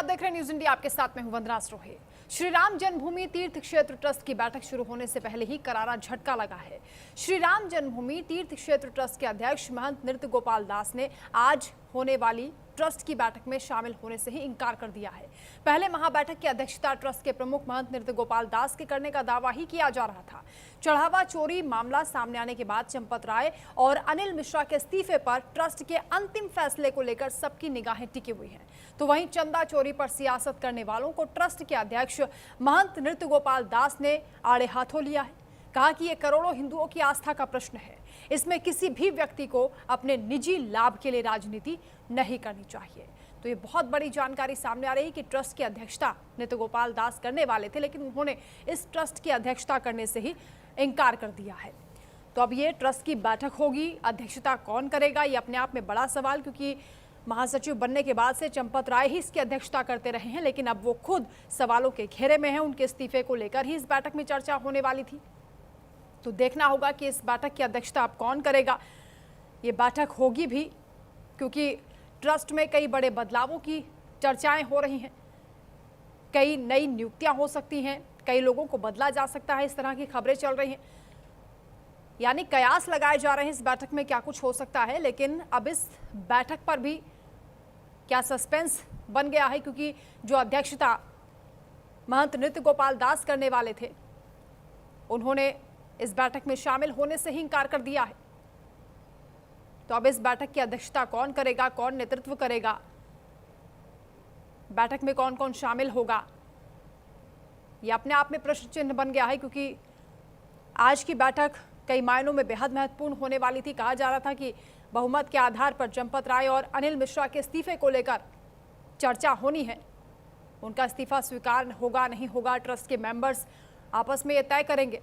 आप देख रहे हैं न्यूज इंडिया, आपके साथ में हूं वंदना स्रोहे। श्री राम जन्मभूमि तीर्थ क्षेत्र ट्रस्ट की बैठक शुरू होने से पहले ही करारा झटका लगा है। श्री राम जन्मभूमि तीर्थ क्षेत्र ट्रस्ट के अध्यक्ष महंत नृत्य गोपाल दास ने आज होने वाली ट्रस्ट की बैठक में शामिल होने से ही इंकार कर दिया है। पहले महाबैठक की अध्यक्षता ट्रस्ट के प्रमुख महंत नृत्य गोपाल दास के करने का दावा ही किया जा रहा था। चढ़ावा चोरी मामला सामने आने के बाद चंपत राय और अनिल मिश्रा के इस्तीफे पर ट्रस्ट के अंतिम फैसले को लेकर सबकी निगाहें टिकी हुई हैं। तो वहीं चंदा चोरी पर सियासत करने वालों को ट्रस्ट के अध्यक्ष महंत नृत्य गोपाल दास ने आड़े हाथों लिया है। कहा कि यह करोड़ों हिंदुओं की आस्था का प्रश्न है, इसमें किसी भी व्यक्ति को अपने निजी लाभ के लिए राजनीति नहीं करनी चाहिए। तो ये बहुत बड़ी जानकारी सामने आ रही है कि ट्रस्ट की अध्यक्षता नृत्य गोपाल दास करने वाले थे, लेकिन उन्होंने इस ट्रस्ट की अध्यक्षता करने से ही इंकार कर दिया है। तो अब ये ट्रस्ट की बैठक होगी, अध्यक्षता कौन करेगा, ये अपने आप में बड़ा सवाल, क्योंकि महासचिव बनने के बाद से चंपत राय ही इसकी अध्यक्षता करते रहे हैं, लेकिन अब वो खुद सवालों के घेरे में हैं। उनके इस्तीफे को लेकर ही इस बैठक में चर्चा होने वाली थी। तो देखना होगा कि इस बैठक की अध्यक्षता अब कौन करेगा। ये बैठक होगी भी क्योंकि ट्रस्ट में कई बड़े बदलावों की चर्चाएं हो रही हैं, कई नई नियुक्तियां हो सकती हैं, कई लोगों को बदला जा सकता है, इस तरह की खबरें चल रही हैं। यानी कयास लगाए जा रहे हैं इस बैठक में क्या कुछ हो सकता है। लेकिन अब इस बैठक पर भी क्या सस्पेंस बन गया है, क्योंकि जो अध्यक्षता महंत नृत्य गोपाल दास करने वाले थे, उन्होंने इस बैठक में शामिल होने से ही इंकार कर दिया है। तो अब इस बैठक की अध्यक्षता कौन करेगा, कौन नेतृत्व करेगा, बैठक में कौन कौन शामिल होगा, यह अपने आप में प्रश्न चिन्ह बन गया है, क्योंकि आज की बैठक कई मायनों में बेहद महत्वपूर्ण होने वाली थी। कहा जा रहा था कि बहुमत के आधार पर चंपत राय और अनिल मिश्रा के इस्तीफे को लेकर चर्चा होनी है। उनका इस्तीफा स्वीकार होगा नहीं होगा, ट्रस्ट के मेंबर्स आपस में यह तय करेंगे।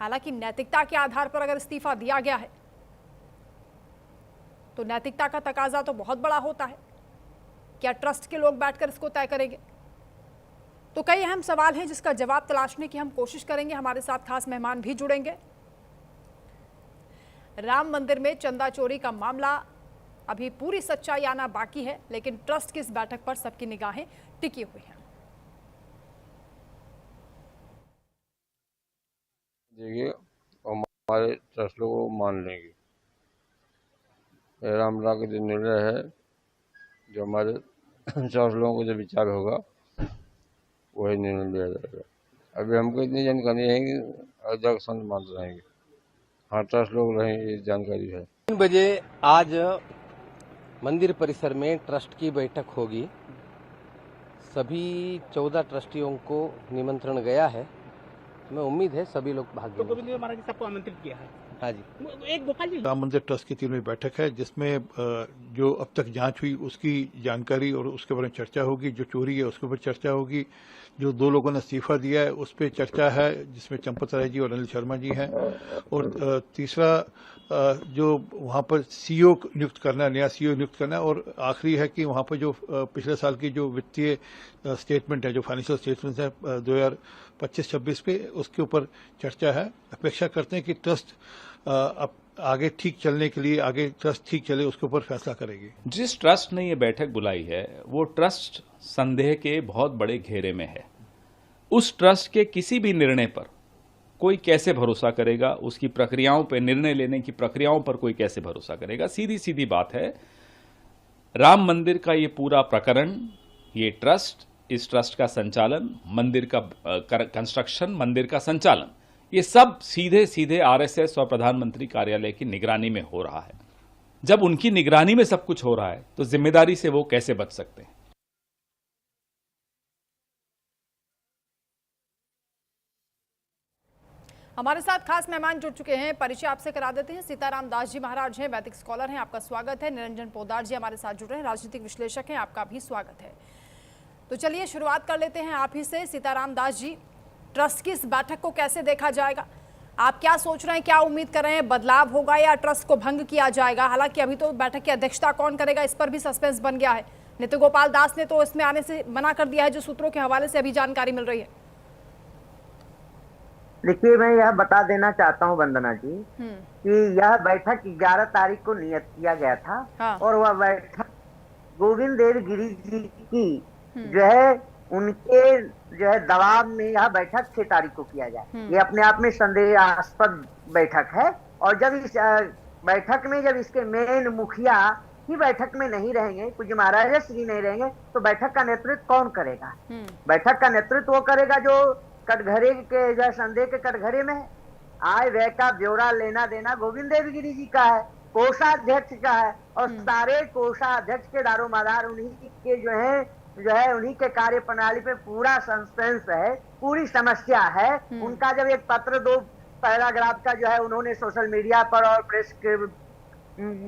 हालांकि नैतिकता के आधार पर अगर इस्तीफा दिया गया है तो नैतिकता का तकाजा तो बहुत बड़ा होता है। क्या ट्रस्ट के लोग बैठकर इसको तय करेंगे? तो कई अहम सवाल हैं जिसका जवाब तलाशने की हम कोशिश करेंगे। हमारे साथ खास मेहमान भी जुड़ेंगे। राम मंदिर में चंदा चोरी का मामला अभी पूरी सच्चाई आना बाकी है, लेकिन ट्रस्ट की इस बैठक पर सबकी निगाहें टिकी हुई हैं। देखिए, हमारे ट्रस्ट लोगों को मान लेंगे। रामला का जो निर्णय है, जो हमारे ट्रस्ट लोगों को जो विचार होगा वही निर्णय लिया जाएगा। अभी हमको इतनी जानकारी है कि अध्यक्ष मान रहेंगे। हाँ, ट्रस्ट लोग रहेंगे, ये जानकारी है। 3 बजे आज मंदिर परिसर में ट्रस्ट की बैठक होगी। सभी 14 ट्रस्टियों को निमंत्रण गया है। मैं उम्मीद है सभी लोग भाग तो गोविंद जी महाराज सबको आमंत्रित किया है। हाँ जी। एक गोपाल जी, राम मंदिर ट्रस्ट की 3वीं बैठक है, जिसमें जो अब तक जांच हुई उसकी जानकारी और उसके बारे में चर्चा होगी। जो चोरी है उसके ऊपर चर्चा होगी। जो 2 लोगों ने इस्तीफा दिया है उस पर चर्चा है, जिसमें चंपत राय जी और अनिल शर्मा जी हैं। और तीसरा जो वहाँ पर सीईओ नियुक्त करना, नया सीईओ नियुक्त करना। और आखिरी है कि वहाँ पर जो पिछले साल की जो वित्तीय स्टेटमेंट है, जो फाइनेंशियल स्टेटमेंट है 2025-26 पे, उसके ऊपर चर्चा है। अपेक्षा करते हैं कि ट्रस्ट अब आगे ठीक चलने के लिए, आगे ट्रस्ट ठीक चले उसके ऊपर फैसला करेगी। जिस ट्रस्ट ने ये बैठक बुलाई है वो ट्रस्ट संदेह के बहुत बड़े घेरे में है। उस ट्रस्ट के किसी भी निर्णय पर कोई कैसे भरोसा करेगा, उसकी प्रक्रियाओं पर, निर्णय लेने की प्रक्रियाओं पर कोई कैसे भरोसा करेगा। सीधी सीधी बात है, राम मंदिर का ये पूरा प्रकरण, ये ट्रस्ट, इस ट्रस्ट का संचालन, मंदिर का कंस्ट्रक्शन, मंदिर का संचालन, ये सब सीधे सीधे आरएसएस और प्रधानमंत्री कार्यालय की निगरानी में हो रहा है। जब उनकी निगरानी में सब कुछ हो रहा है तो जिम्मेदारी से वो कैसे बच सकते हैं? हमारे साथ खास मेहमान जुड़ चुके हैं, परिचय आपसे करा देते हैं। सीताराम दास जी महाराज हैं, वैदिक स्कॉलर हैं, आपका स्वागत है। निरंजन पोद्दार जी हमारे साथ जुड़ रहे हैं, राजनीतिक विश्लेषक हैं, आपका भी स्वागत है। तो चलिए शुरुआत कर लेते हैं आप ही से। सीताराम दास जी, ट्रस्ट की इस बैठक को कैसे देखा जाएगा? आप क्या सोच रहे हैं, क्या उम्मीद कर रहे हैं, बदलाव होगा या ट्रस्ट को भंग किया जाएगा? हालांकि अभी तो बैठक की अध्यक्षता कौन करेगा इस पर भी सस्पेंस बन गया है। नृत्य गोपाल दास ने तो इसमें आने से मना कर दिया है, जो सूत्रों के हवाले से अभी जानकारी मिल रही है। देखिए, मैं यह बता देना चाहता हूं वंदना जी कि यह बैठक 11 तारीख को नियत किया गया था। हाँ। और वह बैठक गोविंद देवगिरी जी की जो है उनके जो है दबाव में यह बैठक 6 तारीख को किया जाए। ये अपने आप में संदेहास्पद बैठक है। और जब इस बैठक में जब इसके मेन मुखिया ही बैठक में नहीं रहेंगे, कुछ महाराजा श्री नहीं रहेंगे, तो बैठक का नेतृत्व कौन करेगा? बैठक का नेतृत्व वो करेगा जो कटघरे के जो संदेह के कटघरे में है। आय व्यय का ब्यौरा लेना देना गोविंद देवगिरी जी का है, कोषाध्यक्ष का है, और सारे कोषाध्यक्ष के दारोमदार उन्हीं के जो है उन्हीं के कार्य प्रणाली पे पूरा सस्पेंस है, पूरी समस्या है। उनका जब एक पत्र 2 पैराग्राफ का जो है उन्होंने सोशल मीडिया पर और प्रेस के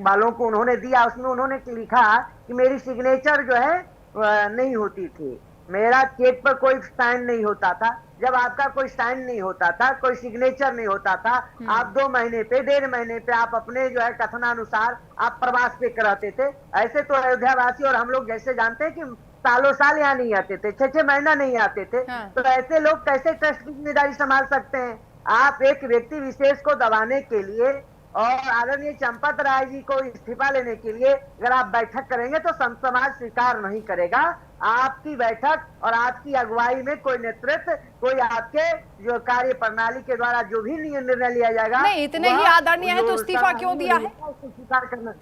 वालों को उन्होंने दिया, उसमें उन्होंने लिखा कि मेरी सिग्नेचर जो है नहीं होती थी, मेरा चेक पर कोई साइन नहीं होता था। जब आपका कोई साइन नहीं होता था, कोई सिग्नेचर नहीं होता था, आप 2 महीने पे 1.5 महीने पे आप अपने जो है कथनानुसार आप प्रवास पे रहते थे। ऐसे तो अयोध्यावासी और हम लोग जैसे जानते हैं कि सालों साल यहाँ नहीं आते थे, 6 महीना नहीं आते थे। तो ऐसे लोग कैसे ट्रस्ट की जिम्मेदारी संभाल सकते हैं? आप एक व्यक्ति विशेष को दबाने के लिए और आदरणीय चंपत राय जी को इस्तीफा लेने के लिए अगर आप बैठक करेंगे तो संत समाज स्वीकार नहीं करेगा। आपकी बैठक और आपकी अगुवाई में कोई नेतृत्व, कोई आपके जो कार्य प्रणाली के द्वारा जो भी निर्णय लिया जाएगा, नहीं इतने ही आदरणीय है तो इस्तीफा क्यों दिया है? स्वीकार करना।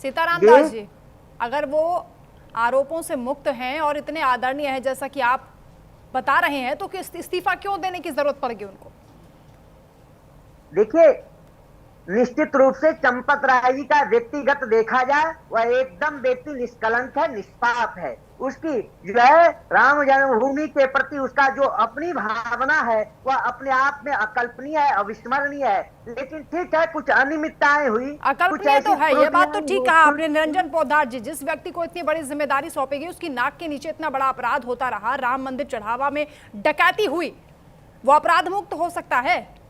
सीताराम दास जी, अगर वो आरोपों से मुक्त हैं और इतने आदरणीय हैं जैसा कि आप बता रहे हैं, तो इस्तीफा क्यों देने की जरूरत पड़ेगी उनको? देखिए, निश्चित रूप से चंपत राय जी का व्यक्तिगत देखा जाए वह एकदम व्यक्ति निष्कलंक है, निष्पाप है। उसकी जो है राम जन्मभूमि के प्रति उसका जो अपनी भावना है वह अपने आप में अकल्पनीय है, अविस्मरणीय है। लेकिन ठीक है, कुछ अनियमितताएं हुई, अकल्पनीय तो है, ये बात तो ठीक कहा आपने निरंजन पोद्दार जी। जिस व्यक्ति को इतनी बड़ी जिम्मेदारी सौंपी गई, उसकी नाक के नीचे इतना बड़ा अपराध होता रहा, राम मंदिर चढ़ावा में डकैती हुई, वो अपराध मुक्त हो सकता है?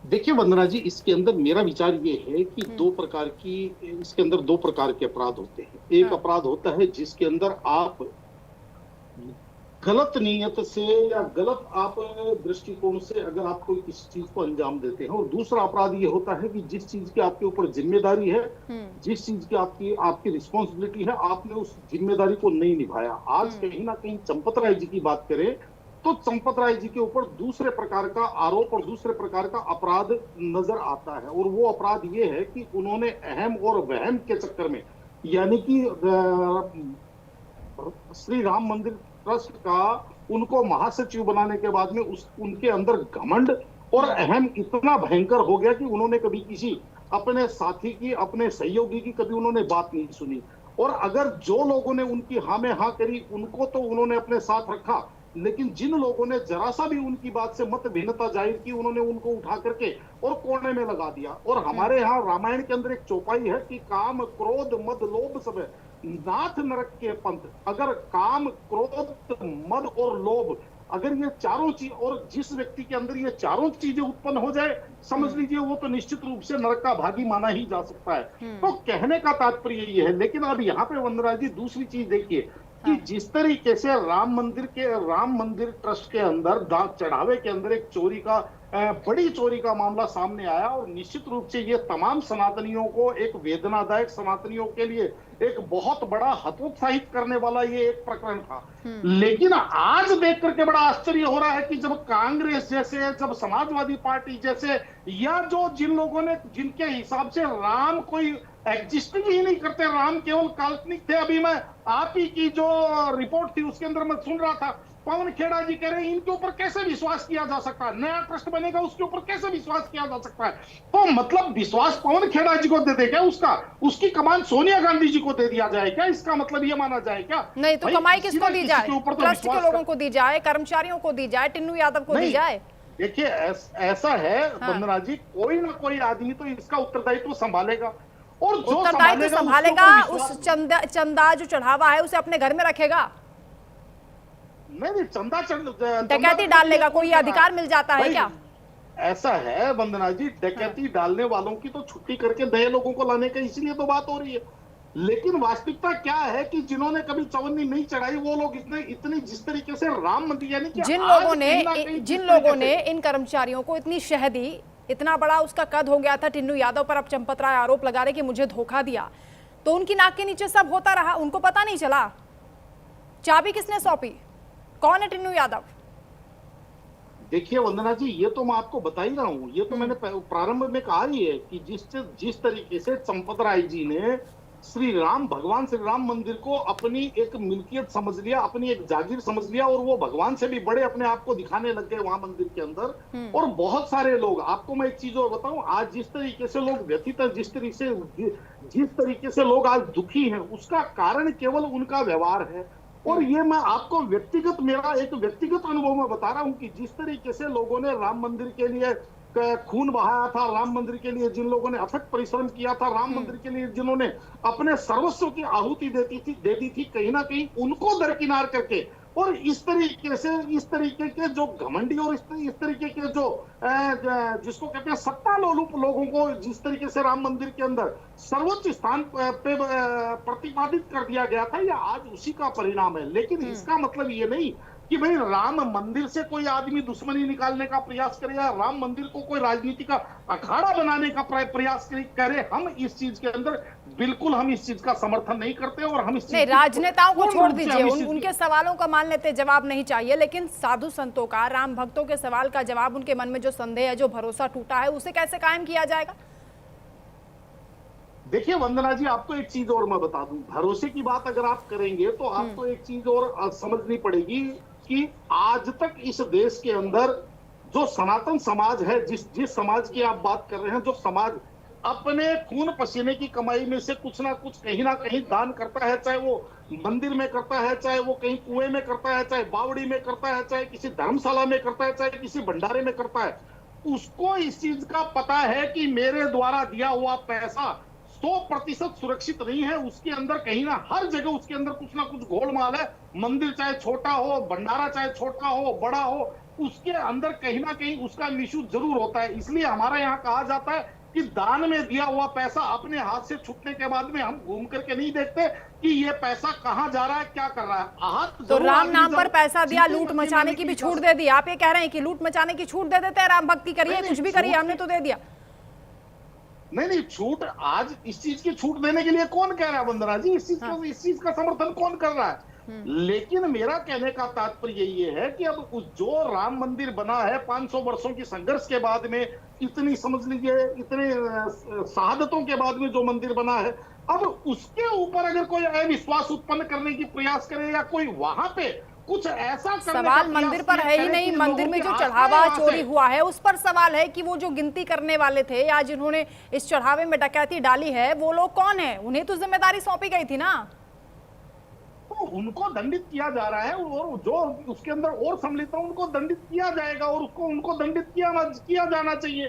देखिए वंदना जी, इसके अंदर मेरा विचार ये है कि इसके अंदर 2 प्रकार के अपराध होते हैं। एक अपराध होता है जिसके अंदर आप गलत नीयत से या गलत आप दृष्टिकोण से अगर आप कोई किसी चीज को अंजाम देते हैं, और दूसरा अपराध ये होता है कि जिस चीज की आपके ऊपर जिम्मेदारी है, जिस चीज की आपकी रिस्पॉन्सिबिलिटी है, आपने उस जिम्मेदारी को नहीं निभाया। आज कहीं ना कहीं चंपत राय जी की बात करें तो चंपत राय जी के ऊपर दूसरे प्रकार का आरोप और दूसरे प्रकार का अपराध नजर आता है, और वो अपराध ये है कि उन्होंने अहम और वहम के चक्कर में, यानी कि श्री राम मंदिर ट्रस्ट का उनको महासचिव बनाने के बाद में उनके अंदर घमंड और अहम इतना भयंकर हो गया कि उन्होंने कभी किसी अपने साथी की, अपने सहयोगी की कभी उन्होंने बात नहीं सुनी। और अगर जो लोगों ने उनकी हाँ में हाँ करी उनको तो उन्होंने अपने साथ रखा, लेकिन जिन लोगों ने जरा सा भी उनकी बात से मत भिन्नता जाहिर की, उन्होंने उनको उठा करके और कोने में लगा दिया। और हमारे यहाँ रामायण के अंदर एक चौपाई है कि काम क्रोध मद लोभ सब नाथ नरक के पंथ। अगर काम क्रोध मद और लोभ, अगर ये चारों चीज, और जिस व्यक्ति के अंदर ये चारों चीजें उत्पन्न हो जाए, समझ लीजिए वो तो निश्चित रूप से नरक का भागी माना ही जा सकता है। तो कहने का तात्पर्य ये है। लेकिन अब यहाँ पे वंदना जी दूसरी चीज देखिए कि जिस तरीके से राम मंदिर ट्रस्ट के अंदर दाग चढ़ावे के अंदर एक चोरी का बड़ी चोरी का मामला सामने आया, और निश्चित रूप से ये तमाम सनातनियों को एक वेदनादायक, सनातनियों के लिए एक बहुत बड़ा हतोत्साहित करने वाला ये एक प्रकरण था। लेकिन आज देख करके बड़ा आश्चर्य हो रहा है कि जब कांग्रेस जैसे, जब समाजवादी पार्टी जैसे, या जो जिन लोगों ने, जिनके हिसाब से राम कोई एग्जिस्टिंग ही नहीं करते, राम केवल काल्पनिक थे। अभी मैं आप ही की जो रिपोर्ट थी उसके अंदर मैं सुन रहा था, पवन खेड़ा जी कह रहे हैं इनके ऊपर कैसे विश्वास किया जा सकता है, नया ट्रस्ट बनेगा उसके ऊपर कैसे विश्वास किया जा सकता है। तो मतलब विश्वास पवन खेड़ा जी को दे दे क्या, उसकी कमान सोनिया गांधी जी को दे दिया जाए क्या? इसका मतलब ये माना जाए क्या? नहीं तो कमाई किसको दी जाए? ट्रस्ट के लोगों को दी जाए, कर्मचारियों को दी जाए, टिन्नू यादव को दी जाए? देखिए ऐसा है वंदना जी, कोई ना कोई आदमी तो इसका उत्तरदायित्व संभालेगा, और जो उत्तरदायित्व संभालेगा उस चंदा जो चढ़ावा है उसे अपने घर में रखेगा। नहीं, चंदा डकैती डाल लेगा, कोई अधिकार मिल जाता है क्या? ऐसा है वंदना जी, डकैती डालने वालों की तो छुट्टी करके नए लोगों को लाने का इसलिए तो बात हो रही है। लेकिन वास्तविकता क्या है कि जिन्होंने कभी चवन्नी नहीं चढ़ाई वो लोग इतने जिस तरीके से राम मंदिर, यानी कि जिन लोगों ने इन कर्मचारियों को इतनी शह दी, इतना बड़ा उसका कद हो गया था टिन्नू यादव पर। अब चंपत राय आरोप लगा रहे कि मुझे धोखा दिया, तो उनकी नाक के नीचे सब होता रहा, उनको पता नहीं चला। चाबी किसने सौंपी? कौन है टिन्नू यादव? देखिए वंदना जी, ये तो मैं आपको बता ही रहा हूँ। ये तो मैंने प्रारंभ में कहा ही है कि जिस तरीके से चंपत राय जी ने भगवान श्री राम मंदिर को अपनी एक मिल्कियत समझ लिया, अपनी एक जागीर समझ लिया, और वो भगवान से भी बड़े अपने आप को दिखाने लग गए वहां मंदिर के अंदर। और बहुत सारे लोग, आपको मैं एक चीज और बताऊं, आज जिस तरीके से लोग व्यथित है, जिस तरीके से लोग आज दुखी हैं, उसका कारण केवल उनका व्यवहार है। और ये मैं आपको मेरा एक व्यक्तिगत अनुभव में बता रहा हूं कि जिस तरीके से लोगों ने राम मंदिर के लिए खून बहाया था, राम मंदिर के लिए जिन लोगों ने अथक परिश्रम किया था, राम मंदिर के लिए जिन्होंने अपने सर्वस्व की आहुति दे दी थी, कहीं ना कहीं उनको दरकिनार करके, और इस तरीके के जो घमंडी और इस तरीके के जो जिसको कहते हैं सत्ता लोलुप लोगों को जिस तरीके से राम मंदिर के अंदर सर्वोच्च स्थान पे प्रतिपादित कर दिया गया था, यह आज उसी का परिणाम है। लेकिन इसका मतलब ये नहीं कि भाई राम मंदिर से कोई आदमी दुश्मनी निकालने का प्रयास करे या राम मंदिर को कोई राजनीति का अखाड़ा बनाने का प्रयास करे। हम इस चीज के अंदर बिल्कुल हम इस चीज का समर्थन नहीं करते, और हम इस चीज नहीं, राजनेताओं को छोड़ दीजिए, उनके सवालों का मान लेते, जवाब नहीं चाहिए, लेकिन साधु संतों का, राम भक्तों के सवाल का जवाब, उनके मन में जो संदेह है, जो भरोसा टूटा है, उसे कैसे कायम किया जाएगा? देखिए वंदना जी, आपको एक चीज और मैं बता दूं, भरोसे की बात अगर आप करेंगे तो आपको एक चीज और समझनी पड़ेगी कि आज तक इस देश के अंदर जो सनातन समाज है, जिस समाज की आप बात कर रहे हैं, जो समाज अपने खून पसीने की कमाई में से कुछ ना कुछ कहीं ना कहीं दान करता है, चाहे वो मंदिर में करता है, चाहे वो कहीं कुएं में करता है, चाहे बावड़ी में करता है, चाहे किसी धर्मशाला में करता है, चाहे किसी भंडारे में करता है, उसको इस चीज का पता है कि मेरे द्वारा दिया हुआ पैसा 100% सुरक्षित नहीं है। उसके अंदर कहीं ना हर जगह उसके अंदर कुछ ना कुछ गोलमाल है। मंदिर चाहे छोटा हो, भंडारा चाहे छोटा हो, बड़ा हो, उसके अंदर कहीं ना कहीं उसका मिसयूज जरूर होता है। इसलिए हमारे यहाँ कहा जाता है कि दान में दिया हुआ पैसा अपने हाथ से छूटने के बाद में हम घूम करके नहीं देखते कि ये पैसा कहाँ जा रहा है, क्या कर रहा है। तो राम नाम पर पैसा दिया, लूट मचाने की भी छूट दे दी। आप ये कह रहे हैं कि लूट मचाने की छूट दे देते हैं, राम भक्ति करिए, कुछ भी करिए, हमने तो दे दिया। नहीं, छूट, आज इस चीज की छूट देने के लिए कौन कह रहा है वंदना जी? इस चीज का समर्थन कौन कर रहा है? लेकिन मेरा कहने का तात्पर्य ये है कि अब जो राम मंदिर बना है 500 वर्षों की संघर्ष के बाद में, इतनी समझ लीजिए इतने शहादतों के बाद में जो मंदिर बना है, अब उसके ऊपर अगर कोई अविश्वास उत्पन्न करने की प्रयास करे या कोई वहां पे कुछ ऐसा, सवाल मंदिर पर है ही नहीं, मंदिर में जो चढ़ावा चोरी हुआ है उस पर सवाल है कि वो जो गिनती करने वाले थे या जिन्होंने इस चढ़ावे में डकैती डाली है, वो लोग कौन है? उन्हें तो जिम्मेदारी सौंपी गई थी ना, तो उनको दंडित किया जा रहा है, और जो उसके अंदर और सम्मिलित है उनको दंडित किया जाएगा, और उनको दंडित किया जाना चाहिए।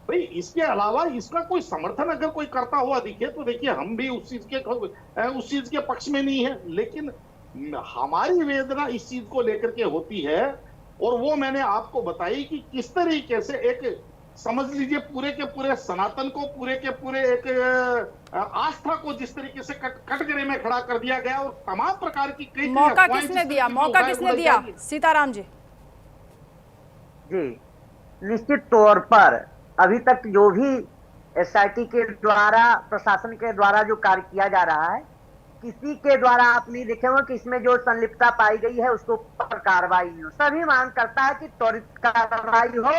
भाई इसके अलावा इसका कोई समर्थन अगर कोई करता हुआ दिखे तो देखिए हम भी उस चीज के पक्ष में नहीं है, लेकिन हमारी वेदना इस चीज को लेकर के होती है, और वो मैंने आपको बताई कि किस तरीके से एक, समझ लीजिए पूरे के पूरे सनातन को, पूरे के पूरे एक आस्था को जिस तरीके से कटघरे में खड़ा कर दिया गया, और तमाम प्रकार की कई मौका किसने दिया? सीताराम जी निश्चित तौर पर अभी तक जो भी एसआईटी के द्वारा, प्रशासन के द्वारा जो कार्य किया जा रहा है, किसी के द्वारा आप नहीं देखे हो कि इसमें जो संलिप्तता पाई गई है उसके ऊपर कार्रवाई हो। सभी मांग करता है कि त्वरित कार्रवाई हो,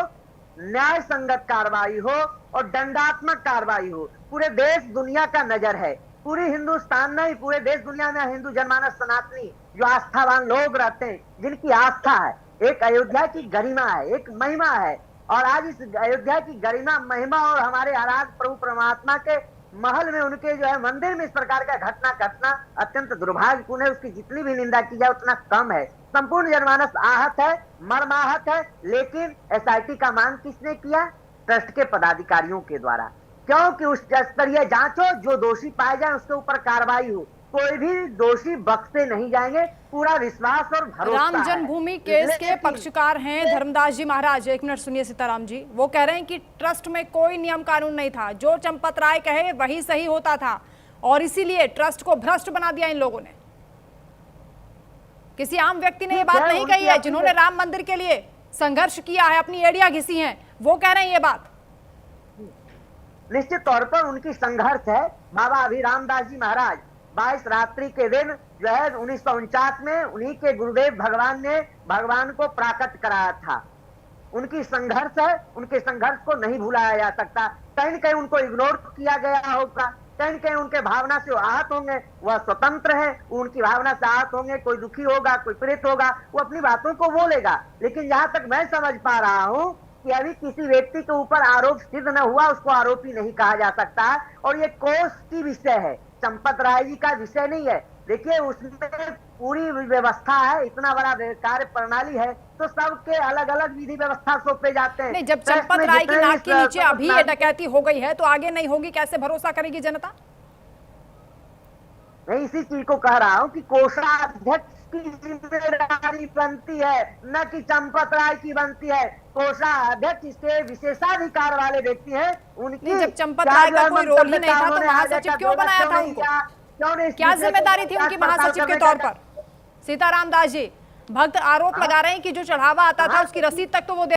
न्याय संगत कार्रवाई हो और दंडात्मक कार्रवाई हो। पूरे देश दुनिया का नजर है, पूरे हिंदुस्तान नहीं, पूरे देश दुनिया में हिंदू जनमानस सनातनी जो आस्थावान लोग रहते हैं, जिनकी आस्था है, एक अयोध्या की गरिमा है, एक महिमा है, और आज इस अयोध्या की गरिमा, महिमा और हमारे आराध्य प्रभु परमात्मा के महल में, उनके जो है मंदिर में इस प्रकार का घटना अत्यंत दुर्भाग्यपूर्ण है। उसकी जितनी भी निंदा की जाए उतना कम है। संपूर्ण जनमानस आहत है, मर्माहत है, लेकिन एसआईटी का मांग किसने किया? ट्रस्ट के पदाधिकारियों के द्वारा। क्योंकि उस स्तरीय जांच हो, जो दोषी पाए जाए उसके ऊपर कार्रवाई हो, कोई भी दोषी बख्शे नहीं जाएंगे, पूरा विश्वास और भरोसा। राम जन्मभूमि केस के पक्षकार हैं धर्मदास जी महाराज। एक मिनट सुनिए सीताराम जी, वो कह रहे हैं कि ट्रस्ट में कोई नियम कानून नहीं था, जो चंपत राय कहे वही सही होता था, और इसीलिए ट्रस्ट को भ्रष्ट बना दिया इन लोगों ने। किसी आम व्यक्ति ने ये बात नहीं कही है, जिन्होंने राम मंदिर के लिए संघर्ष किया है, अपनी एड़ियां घिसी हैं, वो कह रहे हैं ये बात। निश्चित तौर पर उनकी संघर्ष है। बाबा अभिराम दास जी महाराज 22 रात्रि के दिन जो है 1949 में उन्हीं के गुरुदेव भगवान ने भगवान को प्राकट कराया था। उनकी संघर्ष है, उनके संघर्ष को नहीं भुलाया जा सकता। कहीं न कहीं उनको इग्नोर किया गया होगा, कहीं न कहीं उनके भावना से आहत होंगे, वह स्वतंत्र है, उनकी भावना से आहत होंगे। कोई दुखी होगा, कोई पीड़ित होगा, वो अपनी बातों को बोलेगा। लेकिन जहां तक मैं समझ पा रहा हूं कि अभी किसी व्यक्ति के ऊपर आरोप सिद्ध न हुआ, उसको आरोपी नहीं कहा जा सकता। और ये कोर्ट की विषय है, चंपत राय जी का विषय नहीं है। देखिए उसमें पूरी व्यवस्था है, इतना बड़ा कार्य प्रणाली है, तो सबके अलग अलग विधि व्यवस्था सौंपे जाते हैं। नहीं, जब चंपत राय की नाक के नीचे अभी ये डकैती हो गई है तो आगे नहीं होगी, कैसे भरोसा करेगी जनता? मैं इसी चीज को कह रहा हूं कि कोषाध्यक्ष की जिम्मेदारी बनती है, न कि चंपत राय की बनती है। कोषाध्यक्ष इसके विशेषाधिकार वाले व्यक्ति हैं। उनकी जब चंपत राय का कोई रोल ही नहीं था तो महासचिव क्यों बनाया था उनको? क्या जिम्मेदारी थी उनकी महासचिव के तौर पर? सीताराम दास जी, भक्त आरोप लगा रहे हैं कि जो चढ़ावा आता था उसकी रसीद तक तो वो